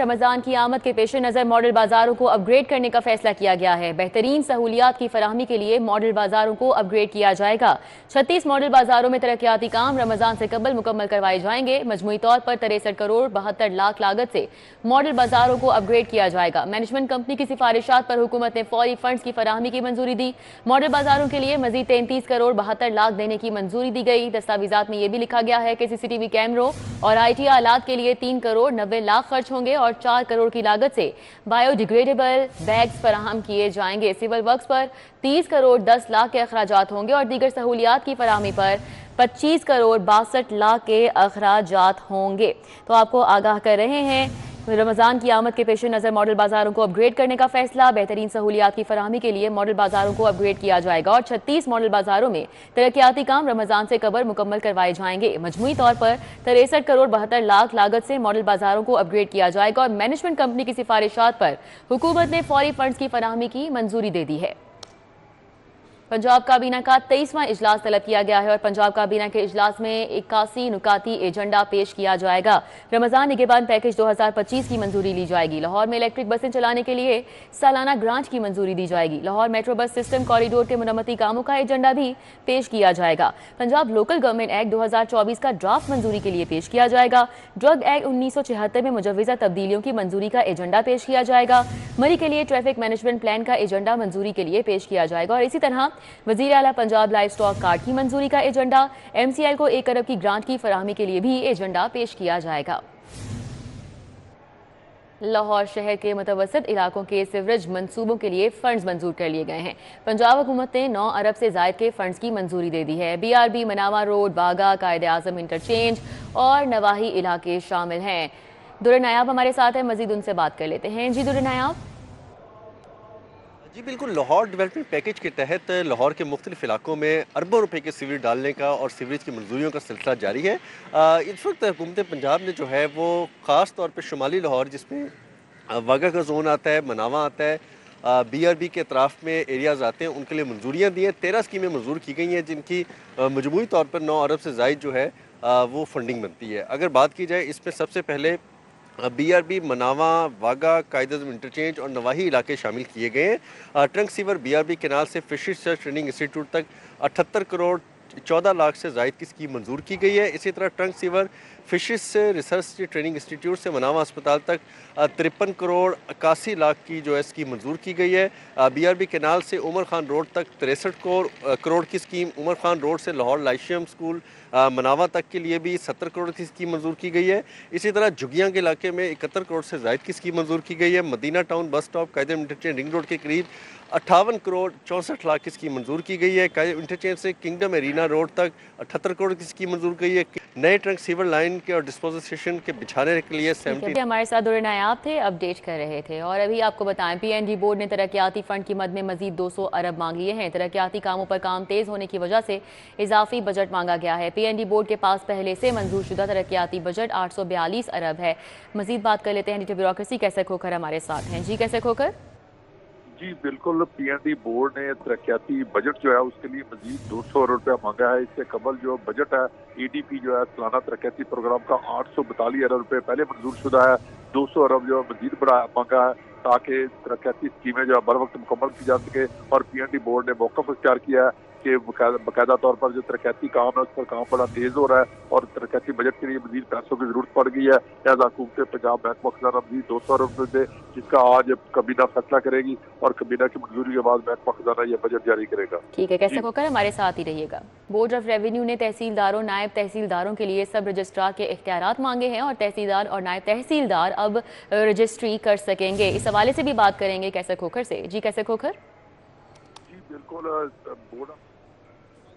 रमजान की आमद के पेश नज़र मॉडल बाजारों को अपग्रेड करने का फैसला किया गया है। बेहतरीन सहूलियात की फराहमी के लिए मॉडल बाजारों को अपग्रेड किया जाएगा। 36 मॉडल बाजारों में तरक्याती काम रमजान से कबल मुकम्मल करवाए जाएंगे। मजमूई तौर पर 63 करोड़ 72 लाख लागत से मॉडल बाजारों को अपग्रेड किया जाएगा। मैनेजमेंट कंपनी की सिफारिशात पर हुकूमत ने फौरी फंड्स की फराहमी की मंजूरी दी। मॉडल बाजारों के लिए मजीद 33 करोड़ 72 लाख देने की मंजूरी दी गई। दस्तावेजात में यह भी लिखा गया है कि CCTV कैमरों और IT आलात के लिए 3 करोड़ 90 लाख खर्च होंगे और 4 करोड़ की लागत से बायोडिग्रेडेबल बैग्स फराहम किए जाएंगे। सिविल वर्क्स पर 30 करोड़ 10 लाख के अखराजात होंगे और दीगर सहूलियात की फराहमी पर 25 करोड़ 62 लाख के अखराजात होंगे। तो आपको आगाह कर रहे हैं, रमजान की आमद के पेश नज़र मॉडल बाजारों को अपग्रेड करने का फैसला। बेहतरीन सहूलियात की फराहमी के लिए मॉडल बाजारों को अपग्रेड किया जाएगा और 36 मॉडल बाजारों में तरक्याती काम रमजान से कबल मुकम्मल करवाए जाएंगे। मजमूई तौर पर 63 करोड़ 72 लाख लागत से मॉडल बाजारों को अपग्रेड किया जाएगा और मैनेजमेंट कंपनी की सिफारिशात पर हुकूमत ने फौरी फंड्स की फराहमी की मंजूरी दे दी है। पंजाब काबीना का 23वां इजलास तलब किया गया है और पंजाब काबीना के इजलास में 81 नुकाती एजेंडा पेश किया जाएगा। रमजान निगहबान पैकेज 2025 की मंजूरी ली जाएगी। लाहौर में इलेक्ट्रिक बसें चलाने के लिए सालाना ग्रांट की मंजूरी दी जाएगी। Lahore metro bus system corridor के मुरम्मती कामों का एजेंडा भी पेश किया जाएगा। पंजाब लोकल गवर्नमेंट एक्ट 2024 का ड्राफ्ट मंजूरी के लिए पेश किया जाएगा। ड्रग एक्ट 1976 में मुजव्वजा तब्दीलियों की मंजूरी का एजेंडा पेश किया जाएगा। मरी के लिए ट्रैफिक मैनेजमेंट प्लान का एजेंडा मंजूरी के लिए पेश किया जाएगा और इसी तरह वजीर आला पंजाब लाइव स्टॉक कार्ड की मंजूरी का एजेंडा, MCL को 1 अरब की ग्रांट की फराहमी के लिए भी एजेंडा पेश किया जाएगा। लाहौर शहर के मुतवस्सित इलाकों के सीवरेज मंसूबों के लिए फंड्स मंजूर कर लिए गए हैं। पंजाब हुकूमत ने 9 अरब से जायद के फंड्स की मंजूरी दे दी है। BRB, मनावा रोड, बागा, कायदे आजम इंटरचेंज और नवाही इलाके शामिल हैं। दुर्र नायाब हमारे साथ है, मजीद उनसे बात कर लेते हैं। जी दुर्र नायाब। जी बिल्कुल, लाहौर डेवलपमेंट पैकेज के तहत लाहौर के मुख्तलिफ इलाकों में अरबों रुपए के सीवरेज डालने का और सीवरेज की मंजूरियों का सिलसिला जारी है। इस वक्त हुकूमत पंजाब ने जो है वो ख़ास तौर पर शुमाली लाहौर, जिसमें वागा का जोन आता है, मनावा आता है, BRB के अतराफ़ में एरियाज़ आते हैं, उनके लिए मंजूरियाँ दी हैं। 13 स्कीमें मंजूर की गई हैं जिनकी मजमूई तौर पर 9 अरब से ज़ायद जो है वो फंडिंग बनती है। अगर बात की जाए, इसमें सबसे पहले BRB, मनावा, वागा, कायदे आज़म इंटरचेंज और नवाही इलाके शामिल किए गए हैं। ट्रंक सीवर BRB केनाल से फिश रिसर्च ट्रेनिंग इंस्टीट्यूट तक 78 करोड़ 14 लाख से जायद की स्कीम मंजूर की गई है। इसी तरह trunk sewer fishes research training institute से मनावा अस्पताल तक 53 करोड़ 81 लाख की जो है स्कीम मंजूर की गई है। BRB केनाल से उमर खान रोड तक 63 करोड़ की स्कीम, उमर खान रोड से लाहौर लाइशियम स्कूल मनावा तक के लिए भी 70 करोड़ की स्कीम मंजूर की गई है। इसी तरह झुगियाँ के इलाके में 71 करोड़ से जायद की स्कीम मंजूर की गई है। मदीना टाउन बस स्टॉप कायदे इंटरचेंज रिंग रोड के करीब 58 करोड़ 64 लाख की स्कीम मंजूर की गई है। कायदे इंटरचेंज से किंगडम एरिना रोड तक 78 करोड़ की स्कीम मंजूर की गई है। नए ट्रंक सीवर लाइन के और डिस्पोजल स्टेशन के बिछाने के लिए 70। हमारे साथ दुर्र नायाब थे, अपडेट कर रहे थे। और अभी आपको बताएं, PNG बोर्ड ने तरक्याती फंड की मद में मजीद 200 अरब मांग लिए हैं। तरक्याती कामों पर काम तेज होने की वजह से इजाफी बजट मांगा गया है। PNG बोर्ड के पास पहले से मंजूर शुदा तरक्याती बजट 842 अरब है। मजीद बात कर लेते हैं डीटी ब्यूरोक्रेसी कैसे खोकर हमारे साथ हैं। जी कैसे खोकर। जी बिल्कुल, PNG बोर्ड ने तरक्याती बजट जो है उसके लिए मजीद 200 अरब रुपया मांगा है। इससे कबल जो बजट है ADP जो है सालाना तरक्याती प्रोग्राम का 842 अरब रुपये पहले मंजूर शुदा है। 200 अरब जो मजीद बढ़ा मांगा है ताकि तरक्याती स्कीमें जो है बर वक्त मुकम्मल की जा सके। और PNG बोर्ड ने मौक़िफ़ इख्तियार किया है कि बाकायदा तौर पर जो तरक्याती काम है उस पर काम बड़ा तेज़ हो रहा है और तरक्याती बजट के लिए मजीद पैसों की जरूरत पड़ गई है। लिहाजा हुकूमत पंजाब महकमा खजाना मजीद 200 अरब रुपये दे, जिसका आज कबीना फैसला करेगी और कबीना की मंजूरी के बाद महकमा खजाना यह बजट जारी करेगा। ठीक है, कैसे होकर हमारे साथ ही रहिएगा। बोर्ड ऑफ रेवेन्यू ने तहसीलदारों, नायब तहसीलदारों के लिए सब रजिस्ट्रार के इख्तियारात मांगे हैं और तहसीलदार और नायब तहसीलदार अब रजिस्ट्री कर सकेंगे। इस हवाले से भी बात करेंगे कैसे खोकर से। जी कैसे खोकर। जी बिल्कुल, बोर्ड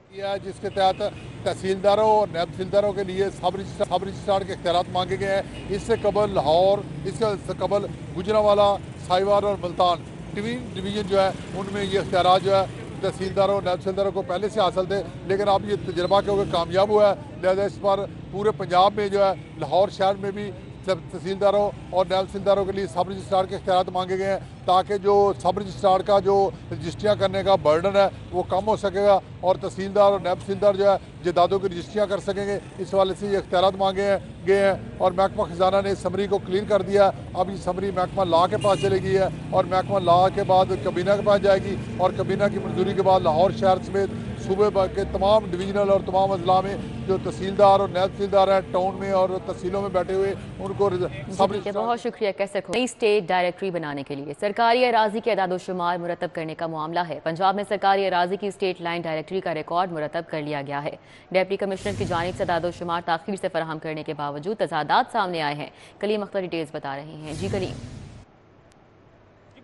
किया जिसके तहत तहसीलदारों और नायब तहसीलदारों के लिए सब रजिस्ट्रार के इख्तियारात मांगे गए हैं। इससे कबल लाहौर, इससे कबल गुजरांवाला, साहिवाल और मुल्तान डिवीज़न जो है उनमें ये इख्तियारात जो है तहसीलदारों और नायब तहसीलदारों को पहले से हासिल थे, लेकिन अब ये तजर्बा क्योंकि कामयाब हुआ है, लिहाजा इस पर पूरे पंजाब में जो है लाहौर शहर में भी तहसीलदारों और नायब तहसीलदारों के लिए सब रजिस्ट्रार के इख्तियारात मांगे गए हैं, ताकि जो सब रजिस्ट्रार का जो रजिस्ट्रियाँ करने का बर्डन है वो कम हो सकेगा और तहसीलदार और नायब तहसीलदार जो है जायदादों की रजिस्ट्रियाँ कर सकेंगे। इस वाले से ये इख्तियारात मांगे गए हैं और महकमा खजाना ने इस समरी को क्लीन कर दिया। अब ये समरी महकमा ला के पास चली गई है और महकमा ला के बाद कबीना के पास जाएगी और कबीना की मंजूरी के बाद लाहौर शहर समेत सूबे के तमाम डिवीजनल और तमाम अजला में जो तहसीलदार और नायब तहसीलदार हैं टाउन में और तहसीलों में बैठे हुए उनको सब। बहुत शुक्रिया कैसर को। नई स्टेट डायरेक्टरी बनाने के लिए सरकारी अराजी के अदादोशुमार मुरतब करने का मामला है। पंजाब में सरकारी अराजी की स्टेट लाइन डायरेक्टरी का रिकॉर्ड मुरतब कर लिया गया है। डिप्टी कमिश्नर की जानिब से अदादोशुमार ताखीर से फराहम करने के बावजूद तजादात सामने आए हैं। कलीम अख्तर डिटेल्स बता रहे हैं। जी कलीम।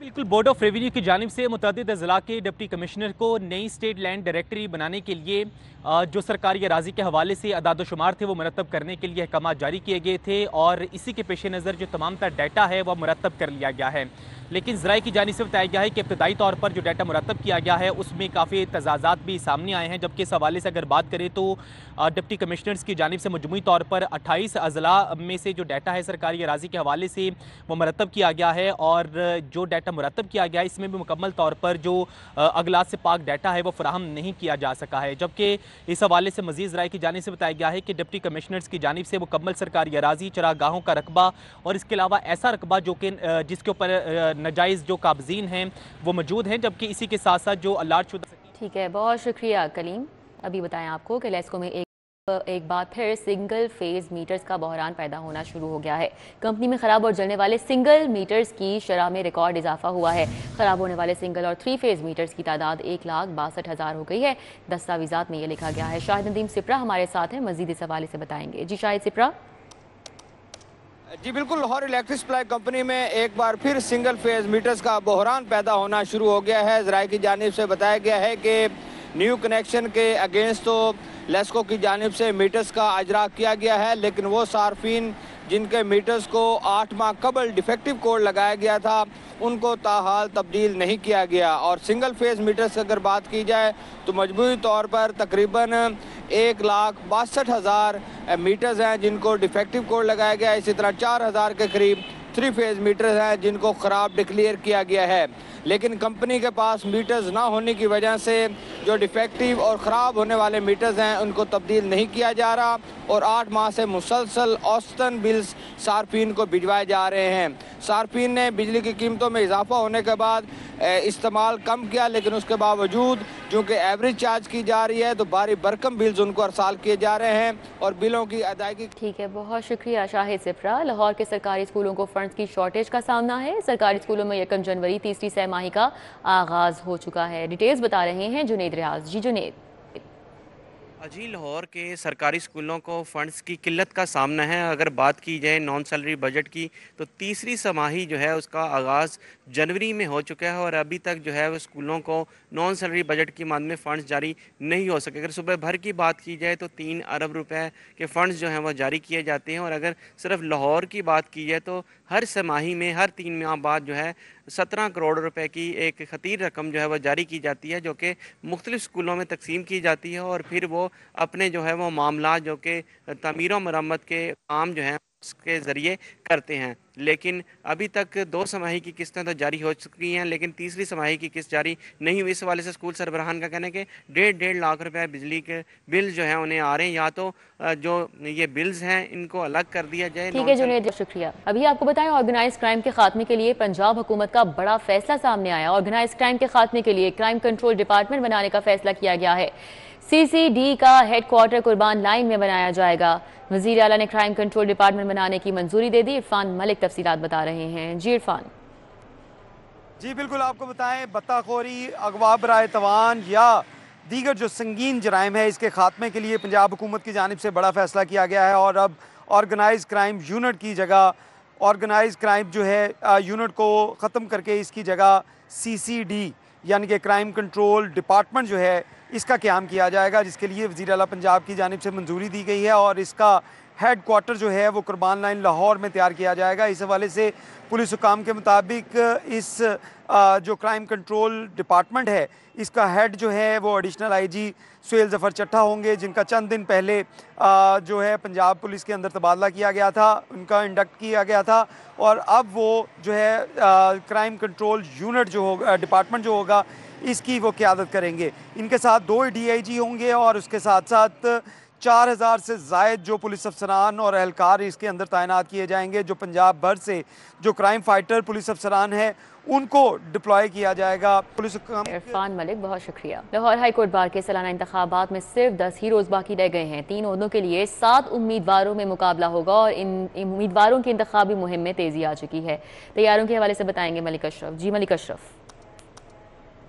बिल्कुल, बोर्ड ऑफ रेवेन्यू की जानिब से मुतअद्दिद अज़ला के डिप्टी कमिश्नर को नई स्टेट लैंड डायरेक्टरी बनाने के लिए जो सरकारी अराजी के हवाले से अदादोशुमार थे वो मुरतब करने के लिए अहकाम जारी किए गए थे और इसी के पेश नज़र जो तमाम तर डाटा है वह मुरतब कर लिया गया है। लेकिन ज़राए की जानिब से बताया गया है कि इब्तदाई तौर पर जो डाटा मुरतब किया गया है उसमें काफ़ी तजाज़ात भी सामने आए हैं, जबकि इस हवाले से अगर बात करें तो डिप्टी कमिश्नर्स की जानिब से मजमूई तौर पर 28 अज़ला में से जो डाटा है सरकारी अराजी के हवाले से वो मुरतब किया गया है और जो डाटा मुरतब किया गया है इसमें भी मुकम्मल तौर पर जो अगलात से पाक डाटा है वो फराहम नहीं किया जा सका है। जबकि इस हवाले से मज़ीद ज़राए की जानिब से बताया गया है कि डिप्टी कमिश्नर्स की जानिब से मुकम्मल सरकारी अराजी, चरागाहों का रकबा और इसके अलावा ऐसा रकबा जो कि जिसके ऊपर नाजायज़ जो काबजीन हैं वो मौजूद हैं, जबकि इसी के साथ साथ जो अलाट शुदा। ठीक है, बहुत शुक्रिया कलीम। अभी बताएं आपको कि लेस्को में एक बार फिर सिंगल फेज मीटर्स का बहरान पैदा होना शुरू हो गया है। कंपनी में ख़राब और जलने वाले सिंगल मीटर्स की शरह में रिकॉर्ड इजाफा हुआ है। ख़राब होने वाले सिंगल और 3 फेज मीटर्स की तादाद 1,62,000 हो गई है। दस्तावेजात में ये लिखा गया है। शाहिद नदीम सिपरा हमारे साथ हैं, मजीद इस हवाले से बताएंगे। जी शाहिद सिपरा। जी बिल्कुल, लाहौर इलेक्ट्रिक सप्लाई कंपनी में एक बार फिर सिंगल फेज मीटर्स का बहरान पैदा होना शुरू हो गया है। ज़राए की जानिब से बताया गया है कि न्यू कनेक्शन के अगेंस्ट तो लेस्को की जानिब से मीटर्स का अजरा किया गया है, लेकिन वो सार्फिन जिनके मीटर्स को 8 माह कबल डिफेक्टिव कोड लगाया गया था उनको ताहाल तब्दील नहीं किया गया। और सिंगल फेज मीटर्स की अगर बात की जाए तो मजमूई तौर पर तकरीबन 1,62,000 मीटर्स हैं जिनको डिफेक्टिव कोड लगाया गया है। इसी तरह 4,000 के करीब 3 फेज मीटर्स हैं जिनको ख़राब डिक्लेयर किया गया है। लेकिन कंपनी के पास मीटर्स ना होने की वजह से जो डिफेक्टिव और ख़राब होने वाले मीटर्स हैं उनको तब्दील नहीं किया जा रहा और 8 माह से मुसलसल औसतन बिल्स सार्फिन को भिजवाए जा रहे हैं। सार्फिन ने बिजली की कीमतों में इजाफा होने के बाद इस्तेमाल कम किया, लेकिन उसके बावजूद चूँकि एवरेज चार्ज की जा रही है तो भारी भरकम बिल्स उनको अरसाल किए जा रहे हैं और बिलों की अदायगी। ठीक है, बहुत शुक्रिया शाहिद सिपरा। लाहौर के सरकारी स्कूलों को फंड्स की शॉर्टेज का सामना है। सरकारी स्कूलों में 1 जनवरी तीसरी सहमाही का आगाज हो चुका है। डिटेल्स बता रहे हैं जुनेद रियाज। जी जुनेद। जी, लाहौर के सरकारी स्कूलों को फ़ंड्स की किल्लत का सामना है। अगर बात की जाए नॉन सैलरी बजट की तो तीसरी छमाही जो है उसका आगाज़ जनवरी में हो चुका है और अभी तक जो है वो स्कूलों को नॉन सैलरी बजट की माद में फ़ंड्स जारी नहीं हो सके। अगर सुबह भर की बात की जाए तो 3 अरब रुपए के फ़ंड्स जो हैं वो जारी किए जाते हैं और अगर सिर्फ लाहौर की बात की जाए तो हर छमाही में हर 3 माह बाद जो है 17 करोड़ रुपए की एक खतीर रकम जो है वह जारी की जाती है, जो कि मुख्तलिफ स्कूलों में तकसीम की जाती है और फिर वो अपने जो है वो मामला जो कि तमीर और मरम्मत के काम जो हैं उसके ज़रिए करते हैं। लेकिन अभी तक 2 छमाही की किस्तें तो जारी हो चुकी हैं, लेकिन तीसरी छमाही की किस्त जारी नहीं हुई। इस हवाले से स्कूल सरबराहान का कहना है कि 1.5 लाख रुपए बिजली के बिल जो हैं उन्हें आ रहे हैं, या तो जो ये बिल्स हैं इनको अलग कर दिया जाए। ठीक है जुनेद, शुक्रिया। अभी आपको बताएं, ऑर्गेनाइज क्राइम के खात्मे के लिए पंजाब हुकूमत का बड़ा फैसला सामने आया। ऑर्गेनाइज क्राइम के खात्मे के लिए क्राइम कंट्रोल डिपार्टमेंट बनाने का फैसला किया गया है। CCD का हेडक्वार्टर कुर्बान लाइन में बनाया जाएगा। वज़ीर आला ने क्राइम कंट्रोल डिपार्टमेंट बनाने की मंजूरी दे दी। इरफान मलिक तफसीलात बता रहे हैं। जी इरफान। जी बिल्कुल, आपको बताएं बत्ताखोरी, अगवा बराए तवान या दीगर जो संगीन जराइम है इसके खात्मे के लिए पंजाब हुकूमत की जानिब से बड़ा फैसला किया गया है और अब ऑर्गेनाइज क्राइम यूनिट की जगह ऑर्गेनाइज क्राइम जो है यूनिट को ख़त्म करके इसकी जगह CCD यानी कि क्राइम कंट्रोल डिपार्टमेंट जो है इसका क़याम किया जाएगा, जिसके लिए वज़ीर आला पंजाब की जानिब से मंजूरी दी गई है और इसका हेड क्वार्टर जो है वो कुर्बान लाइन लाहौर में तैयार किया जाएगा। इस हवाले से पुलिस हुकाम के मुताबिक इस जो क्राइम कंट्रोल डिपार्टमेंट है इसका हेड जो है वो एडिशनल आईजी सुहेल जफर चट्टा होंगे, जिनका चंद दिन पहले जो है पंजाब पुलिस के अंदर तबादला किया गया था, उनका इंडक्ट किया गया था और अब वो जो है क्राइम कंट्रोल यूनिट जो होगा, डिपार्टमेंट जो होगा, इसकी वो क़यादत करेंगे। इनके साथ 2 DIG होंगे और उसके साथ साथ 4000 से ज़ायद जो पुलिस अफसरान और एहलकार इसके अंदर तैनात किए जाएंगे। जो पंजाब भर से जो क्राइम फाइटर पुलिस अफसरान हैं उनको डिप्लॉय किया जाएगा। पुलिस इरफान मलिक, बहुत शुक्रिया। लाहौर हाई कोर्ट बार के सालाना इंतखाबात में सिर्फ 10 ही रोज बाकी रह गए हैं। 3 ओहदों के लिए 7 उम्मीदवारों में मुकाबला होगा और इन उम्मीदवारों की इंतखाबी मुहिम में तेजी आ चुकी है। तैयारों के हवाले से बताएंगे मलिक अशरफ। जी मलिक अशरफ।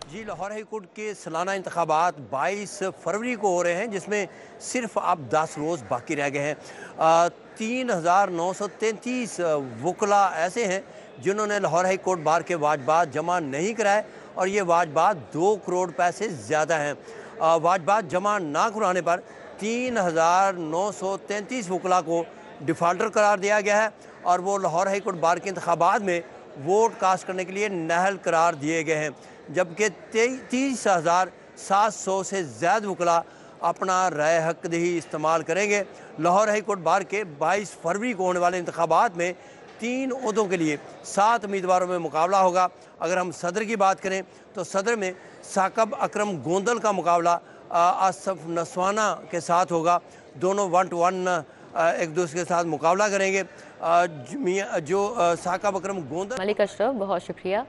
जी, लाहौर हाई कोर्ट के सालाना इंतखाबात 22 फरवरी को हो रहे हैं, जिसमें सिर्फ अब 10 रोज़ बाकी रह गए हैं। 3933 वकला ऐसे हैं जिन्होंने लाहौर हाई कोर्ट बार के वाजबात जमा नहीं कराए और ये वाजबात 2 करोड़ रुपए से ज़्यादा हैं। वाजबात जमा ना कराने पर 3933 वकला को डिफ़ाल्टर करार दिया गया है और वो लाहौर हाई कोर्ट बार के इंतखाबात में वोट कास्ट करने के लिए नाअहल करार दिए गए हैं, जबकि 30,700 से ज़्यादा वकला अपना राय हक दही इस्तेमाल करेंगे। लाहौर हाई कोर्ट बार के 22 फरवरी को होने वाले इंतखाबात में 3 ओहदों के लिए 7 उम्मीदवारों में मुकाबला होगा। अगर हम सदर की बात करें तो सदर में साकब अकरम गोंदल का मुकाबला आसफ नसवाना के साथ होगा। दोनों 1 to 1 एक दूसरे के साथ मुकाबला करेंगे। जो साकब अकरम गोंदल। मलिक अशरफ, बहुत शुक्रिया।